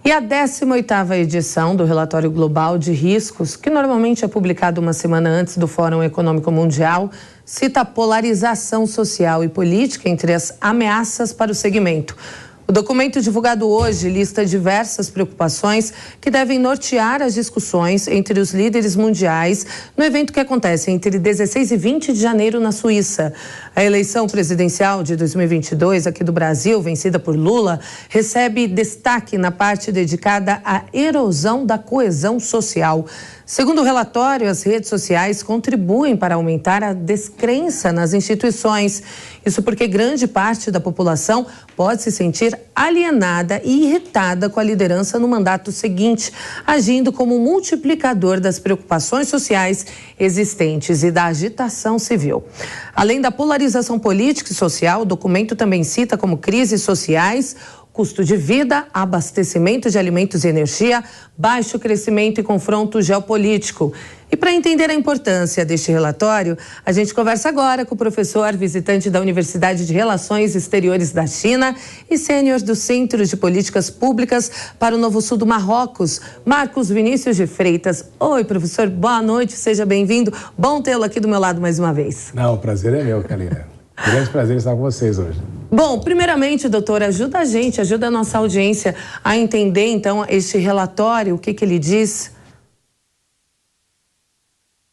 E a 18ª edição do Relatório Global de Riscos, que normalmente é publicado uma semana antes do Fórum Econômico Mundial, cita a polarização social e política entre as ameaças para o segmento. O documento divulgado hoje lista diversas preocupações que devem nortear as discussões entre os líderes mundiais no evento que acontece entre 16 e 20 de janeiro na Suíça. A eleição presidencial de 2022 aqui do Brasil, vencida por Lula, recebe destaque na parte dedicada à erosão da coesão social. Segundo o relatório, as redes sociais contribuem para aumentar a descrença nas instituições. Isso porque grande parte da população pode se sentir alienada e irritada com a liderança no mandato seguinte, agindo como multiplicador das preocupações sociais existentes e da agitação civil. Além da polarização política e social, o documento também cita como crises sociais custo de vida, abastecimento de alimentos e energia, baixo crescimento e confronto geopolítico. E para entender a importância deste relatório, a gente conversa agora com o professor visitante da Universidade de Relações Exteriores da China e sênior do Centro de Políticas Públicas para o Novo Sul do Marrocos, Marcos Vinícius de Freitas. Oi, professor, boa noite, seja bem-vindo. Bom tê-lo aqui do meu lado mais uma vez. Não, o prazer é meu, Kalina. Grande prazer estar com vocês hoje. Bom, primeiramente, doutor, ajuda a gente, ajuda a nossa audiência a entender, então, este relatório, o que ele diz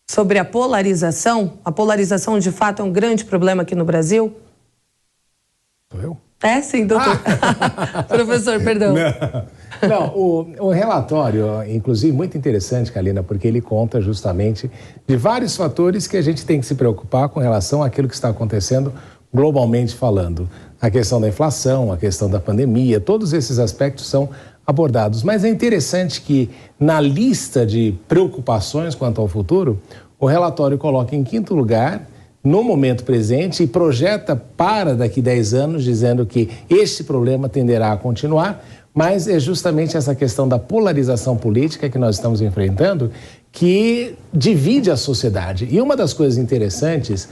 sobre a polarização. A polarização, de fato, é um grande problema aqui no Brasil? Sou eu? É, sim, doutor. Professor, perdão. Não, o relatório, inclusive, muito interessante, Kalina, porque ele conta justamente de vários fatores que a gente tem que se preocupar com relação àquilo que está acontecendo globalmente falando. A questão da inflação, a questão da pandemia, todos esses aspectos são abordados. Mas é interessante que, na lista de preocupações quanto ao futuro, o relatório coloca em quinto lugar, no momento presente, e projeta para daqui 10 anos, dizendo que este problema tenderá a continuar, mas é justamente essa questão da polarização política que nós estamos enfrentando que divide a sociedade. E uma das coisas interessantes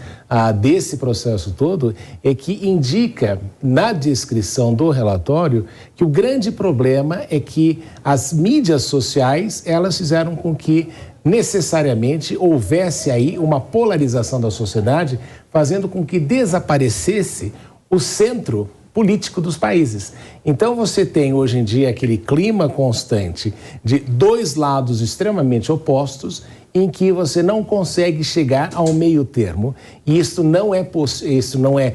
desse processo todo é que indica na descrição do relatório que o grande problema é que as mídias sociais, elas fizeram com que necessariamente houvesse aí uma polarização da sociedade, fazendo com que desaparecesse o centro político dos países. Então você tem hoje em dia aquele clima constante de dois lados extremamente opostos em que você não consegue chegar ao meio termo e isso não é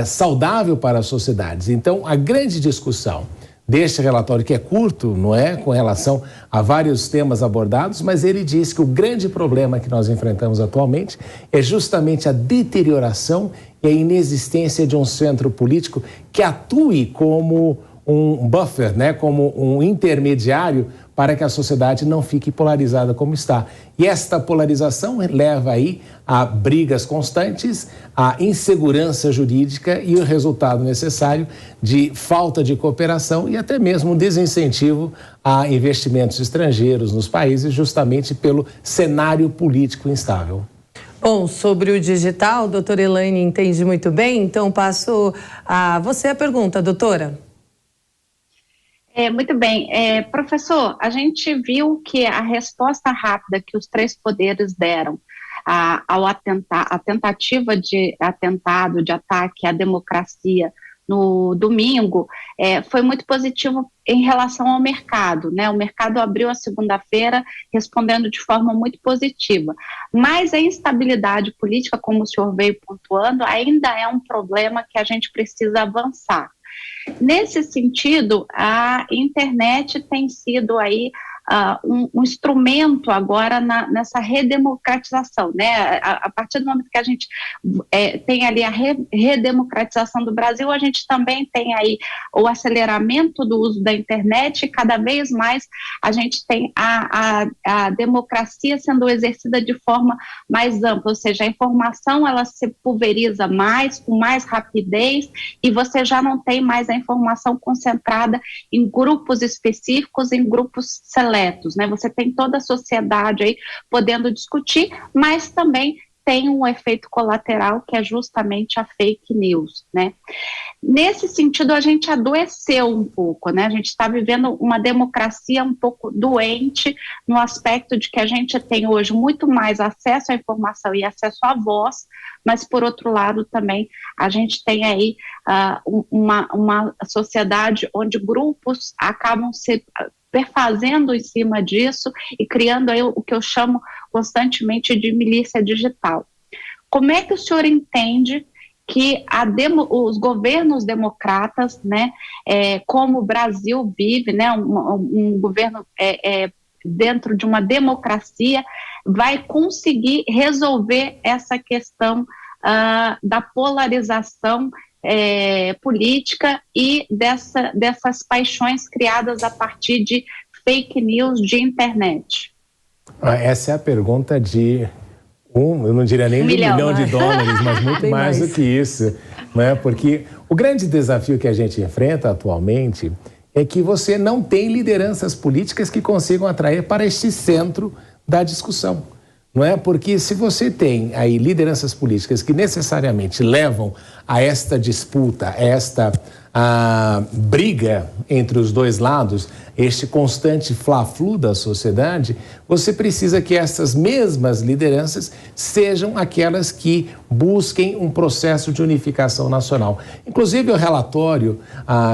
saudável para as sociedades. Então a grande discussão deste relatório, que é curto, não é, com relação a vários temas abordados, mas ele diz que o grande problema que nós enfrentamos atualmente é justamente a deterioração e a inexistência de um centro político que atue como um buffer, né, como um intermediário para que a sociedade não fique polarizada como está. E esta polarização leva aí a brigas constantes, a insegurança jurídica e o resultado necessário de falta de cooperação e até mesmo um desincentivo a investimentos estrangeiros nos países, justamente pelo cenário político instável. Bom, sobre o digital, a doutora Elaine entende muito bem, então passo a você a pergunta, doutora. Muito bem. Professor, a gente viu que a resposta rápida que os três poderes deram à tentativa de atentado, de ataque à democracia no domingo, foi muito positivo em relação ao mercado, né? O mercado abriu a segunda-feira respondendo de forma muito positiva, mas a instabilidade política, como o senhor veio pontuando, ainda é um problema que a gente precisa avançar. Nesse sentido, a internet tem sido aí um instrumento agora nessa redemocratização, né? A partir do momento que a gente tem ali a redemocratização do Brasil, a gente também tem aí o aceleramento do uso da internet e cada vez mais a gente tem a democracia sendo exercida de forma mais ampla, ou seja, a informação ela se pulveriza mais, com mais rapidez e você já não tem mais a informação concentrada em grupos específicos, em grupos seletos, né? Você tem toda a sociedade aí podendo discutir, mas também tem um efeito colateral que é justamente a fake news, né? Nesse sentido, a gente adoeceu um pouco, né? A gente está vivendo uma democracia um pouco doente no aspecto de que a gente tem hoje muito mais acesso à informação e acesso à voz, mas, por outro lado, também a gente tem aí uma sociedade onde grupos acabam se perfazendo em cima disso e criando aí o que eu chamo constantemente de milícia digital. Como é que o senhor entende que os governos democratas, né, como o Brasil vive, né, um governo dentro de uma democracia, vai conseguir resolver essa questão da polarização política e dessas paixões criadas a partir de fake news de internet? Essa é a pergunta de eu não diria nem $1 milhão de dólares, mas muito mais do que isso, né? Porque o grande desafio que a gente enfrenta atualmente é que você não tem lideranças políticas que consigam atrair para este centro da discussão, não é? Porque se você tem aí lideranças políticas que necessariamente levam a esta disputa, a briga entre os dois lados, este constante fla-flu da sociedade, você precisa que essas mesmas lideranças sejam aquelas que busquem um processo de unificação nacional. Inclusive, o relatório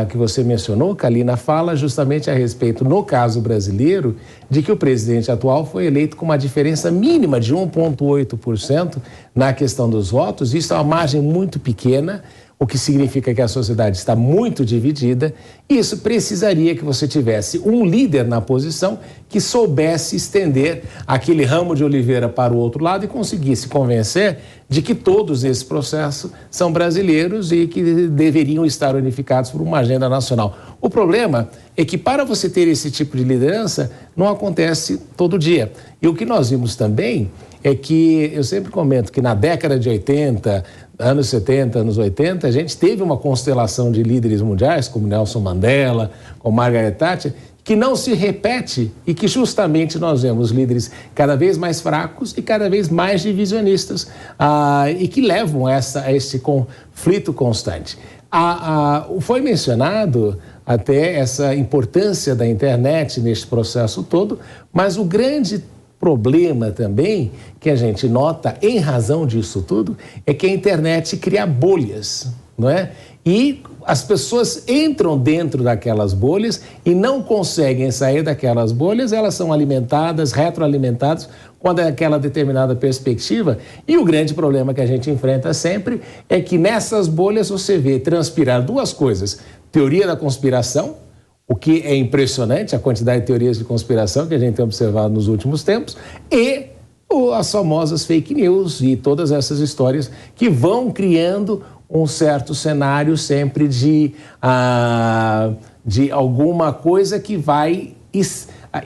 que você mencionou, Kalina, fala justamente a respeito, no caso brasileiro, de que o presidente atual foi eleito com uma diferença mínima de 1,8% na questão dos votos. Isso é uma margem muito pequena, o que significa que a sociedade está muito dividida, e isso precisaria que você tivesse um líder na posição que soubesse estender aquele ramo de oliveira para o outro lado e conseguisse convencer de que todos nesse processo são brasileiros e que deveriam estar unificados por uma agenda nacional. O problema é que para você ter esse tipo de liderança não acontece todo dia. E o que nós vimos também é que, eu sempre comento que na década de 80, anos 70, anos 80, a gente teve uma constelação de líderes mundiais, como Nelson Mandela, como Margaret Thatcher, que não se repete e que justamente nós vemos líderes cada vez mais fracos e cada vez mais divisionistas e que levam a esse conflito constante. Foi mencionado até essa importância da internet neste processo todo, mas o grande problema também que a gente nota em razão disso tudo é que a internet cria bolhas, não é? E as pessoas entram dentro daquelas bolhas e não conseguem sair daquelas bolhas, elas são alimentadas, retroalimentadas com aquela determinada perspectiva. E o grande problema que a gente enfrenta sempre é que nessas bolhas você vê transpirar duas coisas: teoria da conspiração, o que é impressionante, a quantidade de teorias de conspiração que a gente tem observado nos últimos tempos, e as famosas fake news e todas essas histórias que vão criando um certo cenário sempre de alguma coisa que vai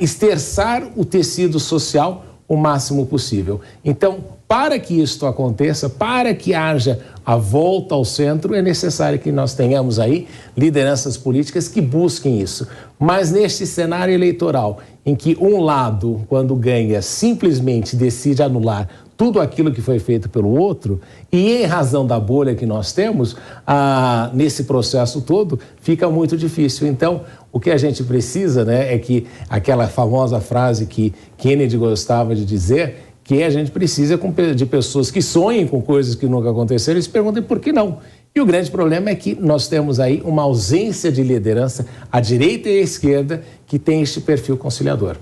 esterçar o tecido social o máximo possível. Então, para que isto aconteça, para que haja a volta ao centro, é necessário que nós tenhamos aí lideranças políticas que busquem isso. Mas neste cenário eleitoral, em que um lado, quando ganha, simplesmente decide anular tudo aquilo que foi feito pelo outro, e em razão da bolha que nós temos, nesse processo todo, fica muito difícil. Então, o que a gente precisa, né, é que aquela famosa frase que Kennedy gostava de dizer, que a gente precisa de pessoas que sonhem com coisas que nunca aconteceram e se perguntem por que não. E o grande problema é que nós temos aí uma ausência de liderança à direita e à esquerda que tem este perfil conciliador.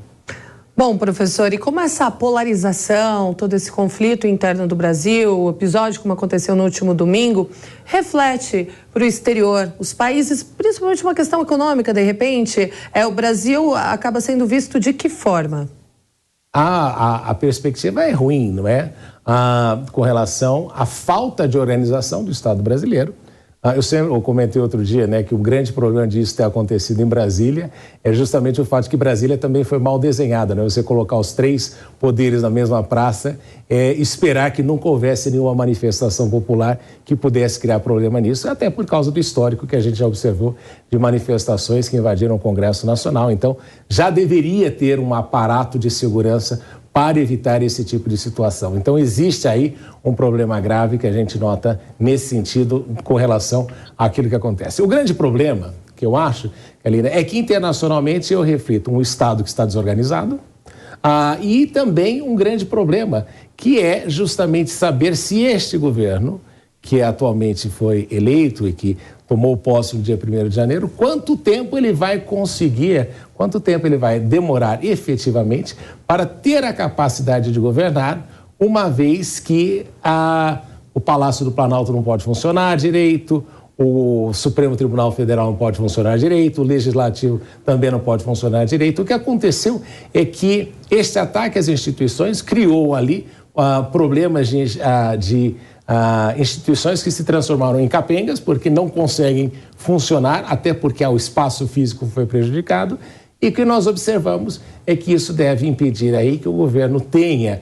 Bom, professor, e como essa polarização, todo esse conflito interno do Brasil, o episódio como aconteceu no último domingo, reflete para o exterior, os países, principalmente uma questão econômica, de repente, o Brasil acaba sendo visto de que forma? A perspectiva é ruim, não é? Com relação à falta de organização do Estado brasileiro. Eu comentei outro dia, né, que o grande problema disso ter acontecido em Brasília é justamente o fato de que Brasília também foi mal desenhada, né? Você colocar os três poderes na mesma praça, esperar que nunca houvesse nenhuma manifestação popular que pudesse criar problema nisso, até por causa do histórico que a gente já observou de manifestações que invadiram o Congresso Nacional. Então, já deveria ter um aparato de segurança para evitar esse tipo de situação. Então, existe aí um problema grave que a gente nota nesse sentido com relação àquilo que acontece. O grande problema que eu acho, Kalina, é que internacionalmente eu reflito um Estado que está desorganizado e também um grande problema, que é justamente saber se este governo, que atualmente foi eleito e que tomou posse no dia 1º de janeiro, quanto tempo ele vai demorar efetivamente para ter a capacidade de governar, uma vez que o Palácio do Planalto não pode funcionar direito, o Supremo Tribunal Federal não pode funcionar direito, o Legislativo também não pode funcionar direito. O que aconteceu é que este ataque às instituições criou ali problemas de instituições que se transformaram em capengas, porque não conseguem funcionar, até porque o espaço físico foi prejudicado, e o que nós observamos é que isso deve impedir aí que o governo tenha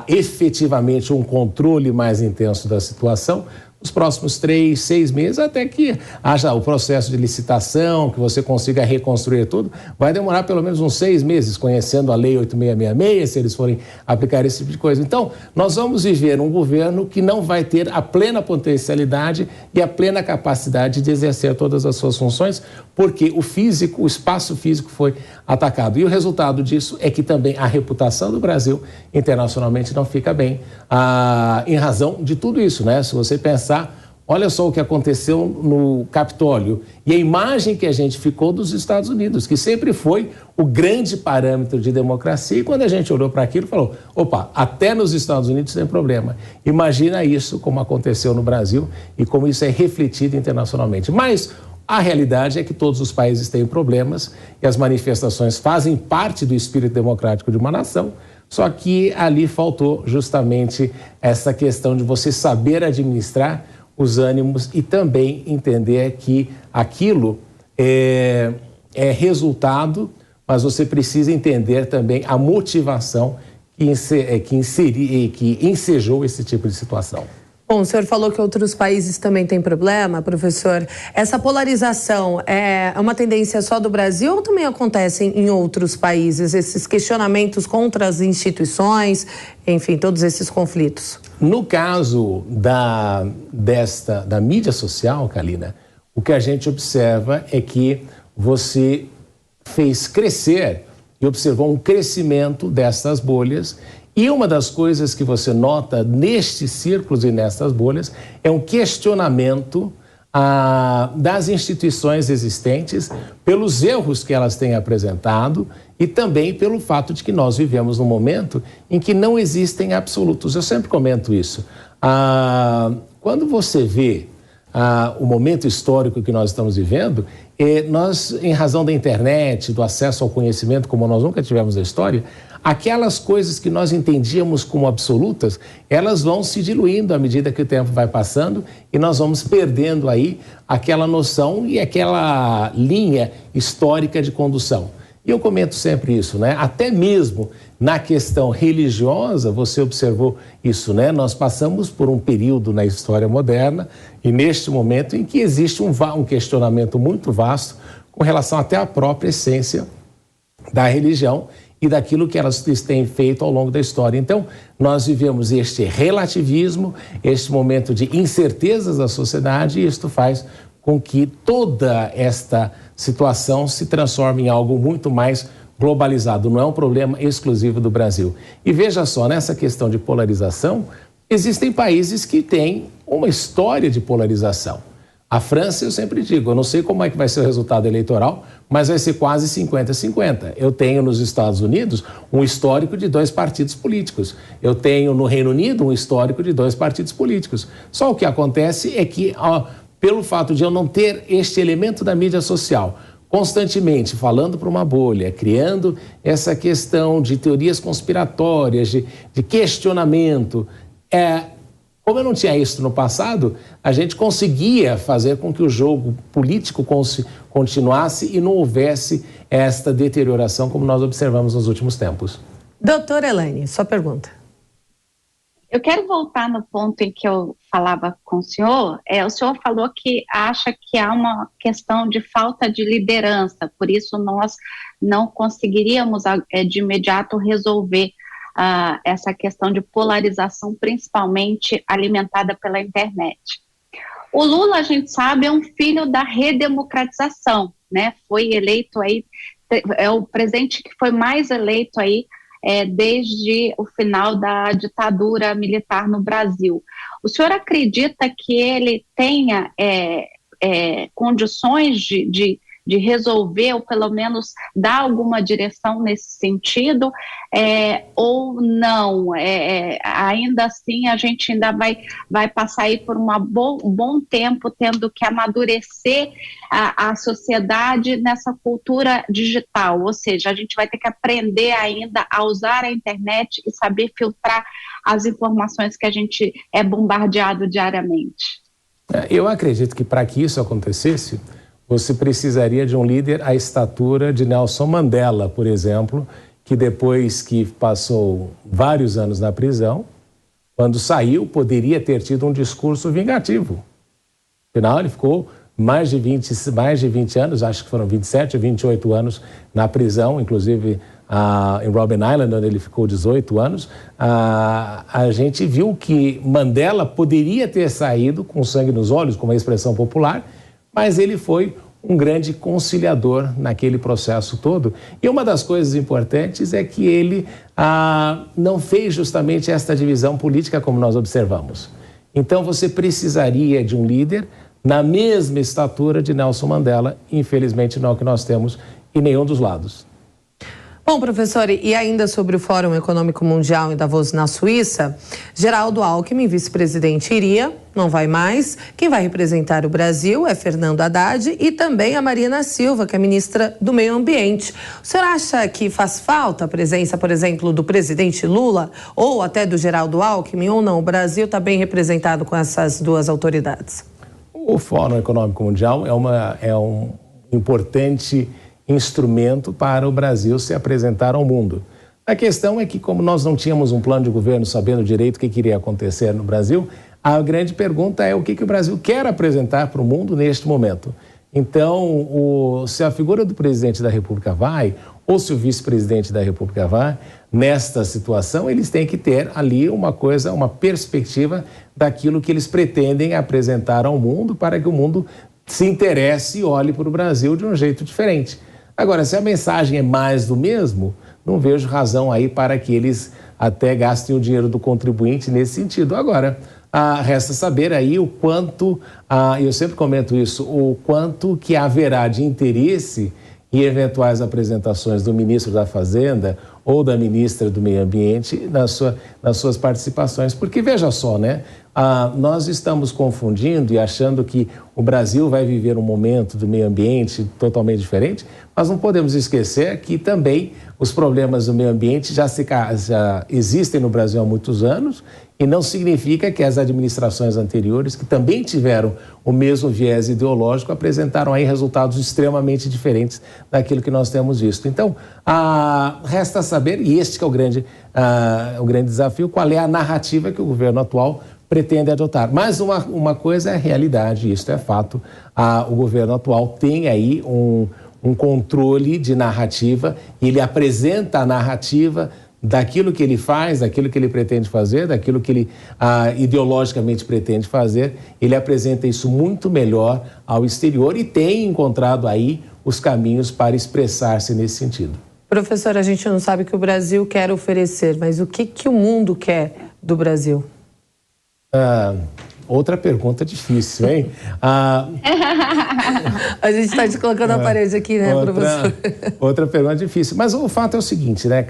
efetivamente um controle mais intenso da situação nos próximos 3, 6 meses, até que haja o processo de licitação, que você consiga reconstruir tudo. Vai demorar pelo menos uns 6 meses, conhecendo a Lei 8666, se eles forem aplicar esse tipo de coisa. Então, nós vamos viver um governo que não vai ter a plena potencialidade e a plena capacidade de exercer todas as suas funções, porque o espaço físico foi atacado. E o resultado disso é que também a reputação do Brasil internacionalmente não fica bem, em razão de tudo isso, né? Se você pensar, olha só o que aconteceu no Capitólio e a imagem que a gente ficou dos Estados Unidos, que sempre foi o grande parâmetro de democracia, e quando a gente olhou para aquilo, falou, opa, até nos Estados Unidos tem problema. Imagina isso como aconteceu no Brasil e como isso é refletido internacionalmente. Mas a realidade é que todos os países têm problemas e as manifestações fazem parte do espírito democrático de uma nação. Só que ali faltou justamente essa questão de você saber administrar os ânimos e também entender que aquilo é resultado, mas você precisa entender também a motivação que ensejou esse tipo de situação. Bom, o senhor falou que outros países também têm problema, professor. Essa polarização é uma tendência só do Brasil ou também acontece em outros países, esses questionamentos contra as instituições, enfim, todos esses conflitos? No caso da mídia social, Kalina, o que a gente observa é que você fez crescer e observou um crescimento dessas bolhas. E uma das coisas que você nota nestes círculos e nessas bolhas é um questionamento das instituições existentes pelos erros que elas têm apresentado e também pelo fato de que nós vivemos num momento em que não existem absolutos. Eu sempre comento isso. Quando você vê o momento histórico que nós estamos vivendo, nós, em razão da internet, do acesso ao conhecimento como nós nunca tivemos na história, aquelas coisas que nós entendíamos como absolutas, elas vão se diluindo à medida que o tempo vai passando e nós vamos perdendo aí aquela noção e aquela linha histórica de condução. E eu comento sempre isso, né? Até mesmo na questão religiosa, você observou isso, né? Nós passamos por um período na história moderna e neste momento em que existe um questionamento muito vasto com relação até à própria essência da religião e daquilo que elas têm feito ao longo da história. Então, nós vivemos este relativismo, este momento de incertezas da sociedade, e isto faz com que toda esta situação se transforme em algo muito mais globalizado. Não é um problema exclusivo do Brasil. E veja só, nessa questão de polarização, existem países que têm uma história de polarização. A França, eu sempre digo, eu não sei como é que vai ser o resultado eleitoral, mas vai ser quase 50-50. Eu tenho nos Estados Unidos um histórico de 2 partidos políticos. Eu tenho no Reino Unido um histórico de 2 partidos políticos. Só o que acontece é que, pelo fato de eu não ter este elemento da mídia social constantemente falando para uma bolha, criando essa questão de teorias conspiratórias, de questionamento, como eu não tinha isso no passado, a gente conseguia fazer com que o jogo político continuasse e não houvesse esta deterioração como nós observamos nos últimos tempos. Doutora Elaine, sua pergunta. Eu quero voltar no ponto em que eu falava com o senhor falou que acha que há uma questão de falta de liderança, por isso nós não conseguiríamos de imediato resolver essa questão de polarização, principalmente alimentada pela internet. O Lula, a gente sabe, é um filho da redemocratização, né? Foi eleito aí, é o presidente que foi mais eleito aí desde o final da ditadura militar no Brasil. O senhor acredita que ele tenha condições de resolver, ou pelo menos dar alguma direção nesse sentido, ou não? Ainda assim, a gente ainda vai passar aí por um bom tempo tendo que amadurecer a sociedade nessa cultura digital, ou seja, a gente vai ter que aprender ainda a usar a internet e saber filtrar as informações que a gente é bombardeado diariamente. Eu acredito que para que isso acontecesse, você precisaria de um líder à estatura de Nelson Mandela, por exemplo, que depois que passou vários anos na prisão, quando saiu, poderia ter tido um discurso vingativo. Afinal, ele ficou mais de 20 anos, acho que foram 27 ou 28 anos na prisão, inclusive em Robben Island, onde ele ficou 18 anos. A gente viu que Mandela poderia ter saído com sangue nos olhos, como a expressão popular, mas ele foi um grande conciliador naquele processo todo. E uma das coisas importantes é que ele não fez justamente esta divisão política como nós observamos. Então você precisaria de um líder na mesma estatura de Nelson Mandela. Infelizmente não é o que nós temos em nenhum dos lados. Bom, professor, e ainda sobre o Fórum Econômico Mundial em Davos, na Suíça, Geraldo Alckmin, vice-presidente, iria, não vai mais. Quem vai representar o Brasil é Fernando Haddad e também a Marina Silva, que é ministra do Meio Ambiente. O senhor acha que faz falta a presença, por exemplo, do presidente Lula ou até do Geraldo Alckmin ou não? O Brasil está bem representado com essas duas autoridades. O Fórum Econômico Mundial é um importante instrumento para o Brasil se apresentar ao mundo. A questão é que, como nós não tínhamos um plano de governo sabendo direito o que iria acontecer no Brasil, a grande pergunta é o que o Brasil quer apresentar para o mundo neste momento. Então, se a figura do presidente da República vai, ou se o vice-presidente da República vai, nesta situação, eles têm que ter ali uma perspectiva daquilo que eles pretendem apresentar ao mundo para que o mundo se interesse e olhe para o Brasil de um jeito diferente. Agora, se a mensagem é mais do mesmo, não vejo razão aí para que eles até gastem o dinheiro do contribuinte nesse sentido. Agora, resta saber aí o quanto, eu sempre comento isso, o quanto que haverá de interesse em eventuais apresentações do ministro da Fazenda ou da ministra do Meio Ambiente nas suas participações. Porque veja só, né? Nós estamos confundindo e achando que o Brasil vai viver um momento do meio ambiente totalmente diferente, mas não podemos esquecer que também os problemas do meio ambiente já existem no Brasil há muitos anos e não significa que as administrações anteriores, que também tiveram o mesmo viés ideológico, apresentaram aí resultados extremamente diferentes daquilo que nós temos visto. Então, resta saber, e este que é o grande desafio, qual é a narrativa que o governo atual pretende adotar. Mas uma coisa é realidade, isso é fato. O governo atual tem aí um controle de narrativa, e ele apresenta a narrativa daquilo que ele faz, daquilo que ele pretende fazer, daquilo que ele ideologicamente pretende fazer. Ele apresenta isso muito melhor ao exterior e tem encontrado aí os caminhos para expressar-se nesse sentido. Professor, a gente não sabe o que o Brasil quer oferecer, mas o que o mundo quer do Brasil? Outra pergunta difícil, hein? A gente está te colocando na parede aqui, né, professor? Outra pergunta difícil. Mas o fato é o seguinte, né,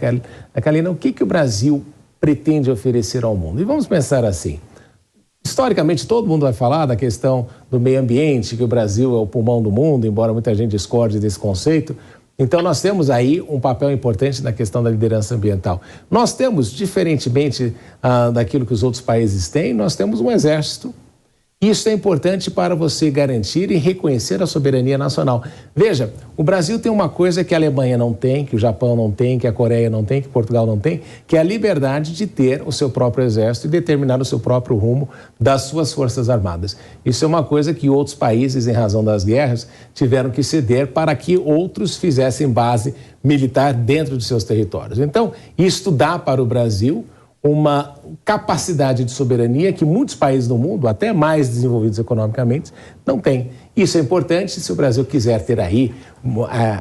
Kalina? O que o Brasil pretende oferecer ao mundo? E vamos pensar assim. Historicamente, todo mundo vai falar da questão do meio ambiente, que o Brasil é o pulmão do mundo, embora muita gente discorde desse conceito. Então, nós temos aí um papel importante na questão da liderança ambiental. Nós temos, diferentemente daquilo que os outros países têm, nós temos um exército Isso é importante para você garantir e reconhecer a soberania nacional. Veja, o Brasil tem uma coisa que a Alemanha não tem, que o Japão não tem, que a Coreia não tem, que Portugal não tem, que é a liberdade de ter o seu próprio exército e determinar o seu próprio rumo das suas forças armadas. Isso é uma coisa que outros países, em razão das guerras, tiveram que ceder para que outros fizessem base militar dentro de seus territórios. Então, isto dá para o Brasil uma capacidade de soberania que muitos países do mundo, até mais desenvolvidos economicamente, não têm. Isso é importante se o Brasil quiser ter aí,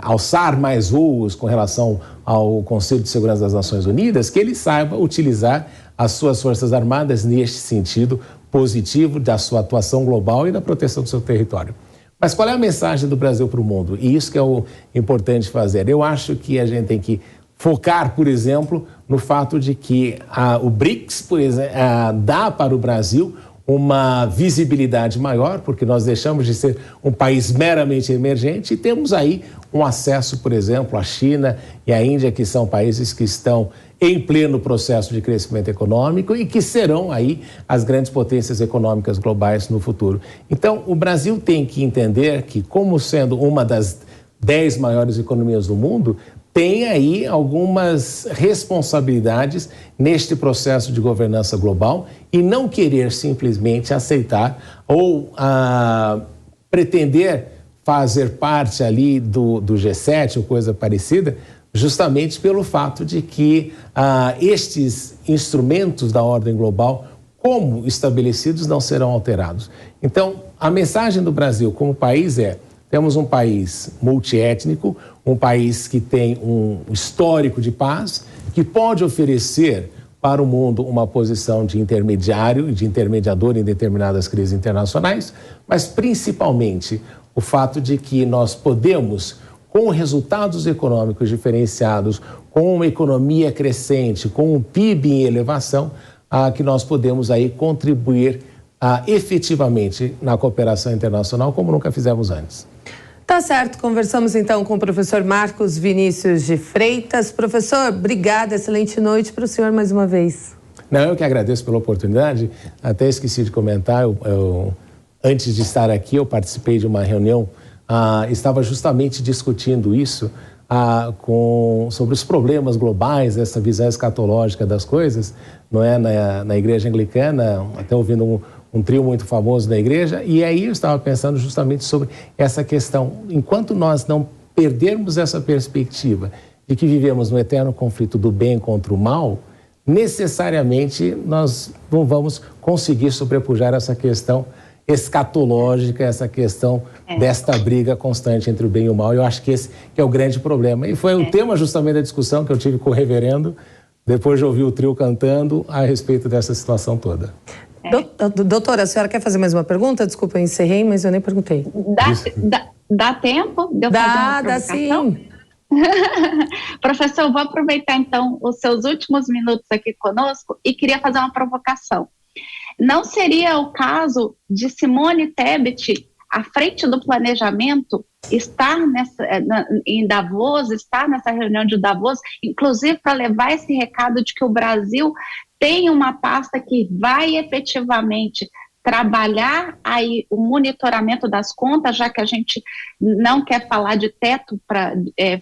alçar mais voos com relação ao Conselho de Segurança das Nações Unidas, que ele saiba utilizar as suas forças armadas neste sentido positivo da sua atuação global e da proteção do seu território. Mas qual é a mensagem do Brasil para o mundo? E isso que é o importante fazer. Eu acho que a gente tem que focar, por exemplo, no fato de que o BRICS, por exemplo, dá para o Brasil uma visibilidade maior, porque nós deixamos de ser um país meramente emergente e temos aí um acesso, por exemplo, à China e à Índia, que são países que estão em pleno processo de crescimento econômico e que serão aí as grandes potências econômicas globais no futuro. Então, o Brasil tem que entender que, como sendo uma das 10 maiores economias do mundo, tem aí algumas responsabilidades neste processo de governança global e não querer simplesmente aceitar ou pretender fazer parte ali do G7 ou coisa parecida, justamente pelo fato de que estes instrumentos da ordem global, como estabelecidos, não serão alterados. Então, a mensagem do Brasil como país é: temos um país multiétnico, um país que tem um histórico de paz, que pode oferecer para o mundo uma posição de intermediário e de intermediador em determinadas crises internacionais, mas principalmente o fato de que nós podemos, com resultados econômicos diferenciados, com uma economia crescente, com um PIB em elevação, que nós podemos aí contribuir efetivamente na cooperação internacional como nunca fizemos antes. Tá certo, conversamos então com o professor Marcos Vinícius de Freitas. Professor, obrigada, excelente noite para o senhor mais uma vez. Não, eu que agradeço pela oportunidade, até esqueci de comentar, antes de estar aqui eu participei de uma reunião, estava justamente discutindo isso sobre os problemas globais, essa visão escatológica das coisas, não é, na igreja anglicana, até ouvindo um trio muito famoso da igreja, e aí eu estava pensando justamente sobre essa questão. Enquanto nós não perdermos essa perspectiva de que vivemos no eterno conflito do bem contra o mal, necessariamente nós não vamos conseguir sobrepujar essa questão escatológica, essa questão desta briga constante entre o bem e o mal. Eu acho que esse que é o grande problema. E foi o tema justamente da discussão que eu tive com o reverendo, depois de ouvir o trio cantando a respeito dessa situação toda. Doutora, a senhora quer fazer mais uma pergunta? Desculpa, eu encerrei, mas eu nem perguntei. Dá tempo de eu fazer uma provocação? Dá sim. Professor, eu vou aproveitar então os seus últimos minutos aqui conosco e queria fazer uma provocação. Não seria o caso de Simone Tebet, à frente do planejamento, estar em Davos, estar nessa reunião de Davos, inclusive para levar esse recado de que o Brasil tem uma pasta que vai efetivamente trabalhar aí o monitoramento das contas, já que a gente não quer falar de teto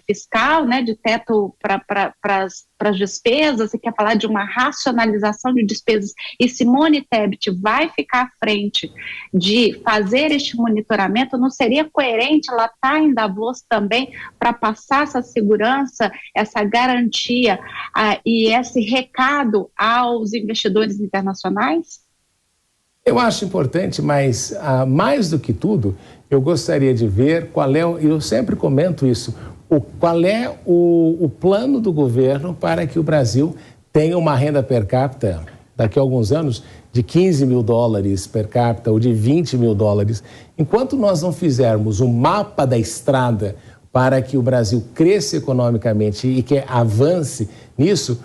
fiscal, né, de teto para as despesas, e quer falar de uma racionalização de despesas, e Simone Tebet vai ficar à frente de fazer este monitoramento. Não seria coerente ela estar em Davos também para passar essa segurança, essa garantia e esse recado aos investidores internacionais? Eu acho importante, mas mais do que tudo, eu gostaria de ver qual é, eu sempre comento isso, qual é o plano do governo para que o Brasil tenha uma renda per capita, daqui a alguns anos, de 15 mil dólares per capita ou de 20 mil dólares. Enquanto nós não fizermos um mapa da estrada para que o Brasil cresça economicamente e que avance nisso,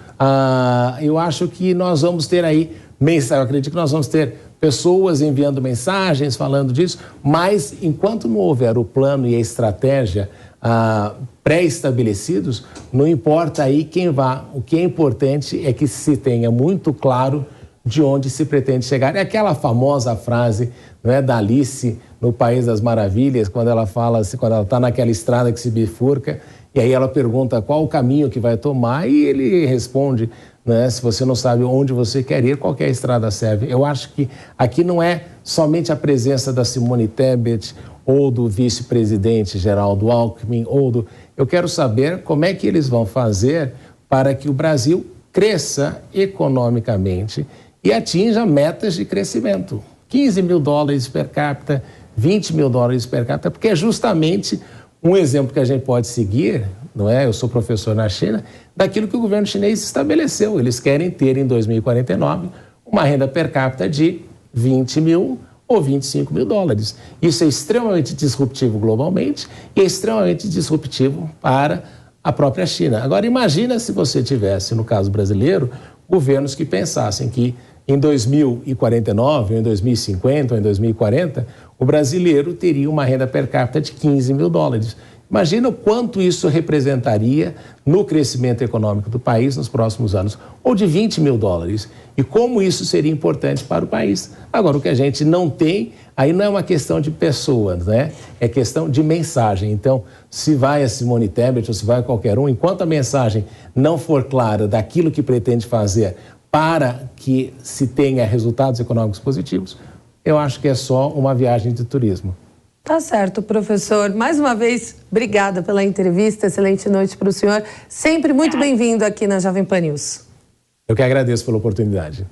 eu acho que nós vamos ter aí, eu acredito que nós vamos ter pessoas enviando mensagens falando disso, mas enquanto não houver o plano e a estratégia pré-estabelecidos, não importa aí quem vá. O que é importante é que se tenha muito claro de onde se pretende chegar. É aquela famosa frase, não é, da Alice no País das Maravilhas, quando ela fala, quando ela está naquela estrada que se bifurca, e aí ela pergunta qual o caminho que vai tomar, e ele responde, né, se você não sabe onde você quer ir, qualquer estrada serve. Eu acho que aqui não é somente a presença da Simone Tebet ou do vice-presidente Geraldo Alckmin, eu quero saber como é que eles vão fazer para que o Brasil cresça economicamente e atinja metas de crescimento. 15 mil dólares per capita, 20 mil dólares per capita, porque é justamente um exemplo que a gente pode seguir, não é? Eu sou professor na China, daquilo que o governo chinês estabeleceu. Eles querem ter em 2049 uma renda per capita de 20 mil ou 25 mil dólares. Isso é extremamente disruptivo globalmente e é extremamente disruptivo para a própria China. Agora, imagina se você tivesse, no caso brasileiro, governos que pensassem que em 2049, ou em 2050, ou em 2040, o brasileiro teria uma renda per capita de 15 mil dólares. Imagina o quanto isso representaria no crescimento econômico do país nos próximos anos, ou de 20 mil dólares, e como isso seria importante para o país. Agora, o que a gente não tem, aí não é uma questão de pessoas, né? É questão de mensagem. Então, se vai a Simone Tebet ou se vai qualquer um, enquanto a mensagem não for clara daquilo que pretende fazer para que se tenha resultados econômicos positivos, eu acho que é só uma viagem de turismo. Tá certo, professor. Mais uma vez, obrigada pela entrevista. Excelente noite para o senhor. Sempre muito bem-vindo aqui na Jovem Pan News. Eu que agradeço pela oportunidade.